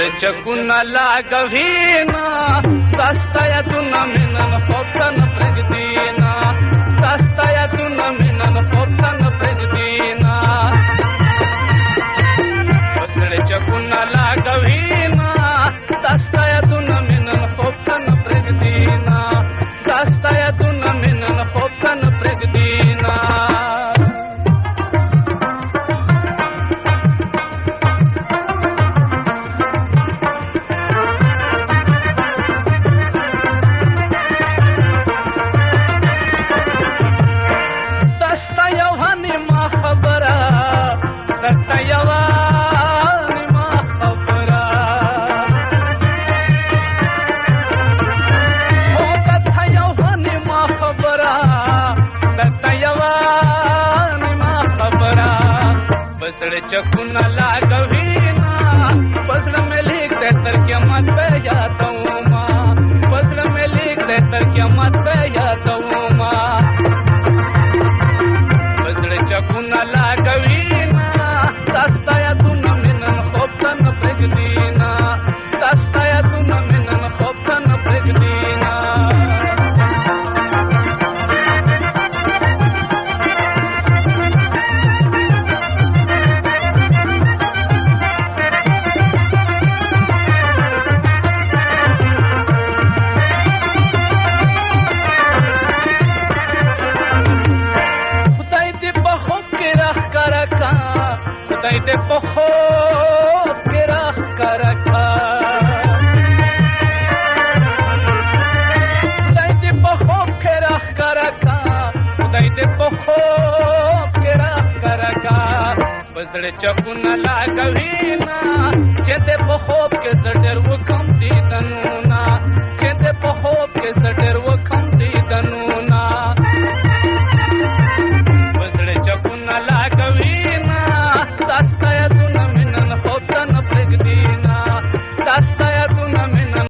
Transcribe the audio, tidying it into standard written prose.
بزړه چکونه لاګوینا سستا یادونه مې نن خوب ته نه پرېږدینا سستا یادونه مې نن خوب ته نه پرېږدینا بزړه چکونه لاګوینا سستا یادونه مې نن خوب ته نه پرېږدینا سستا یادونه مې نن خوب ته نه پرېږدینا चकुना लागवीना पसड़ में लिख दे तर क्या मत पे जाता हूँ माँ पसड़ में लिख दे तर क्या मत पे जाता हूँ माँ पसड़ चकुना लागवीना सस्ता या तू न मिलन खोब सा न प्रगदीना सस्ता या तू न मिलन खोब सा न प्रगदीना de pojo que rascaraca dai de pojo que rascaraca dai de pojo que rascaraca बजड़े चकुना लागवीना che de pojo que zder wo kam di tanu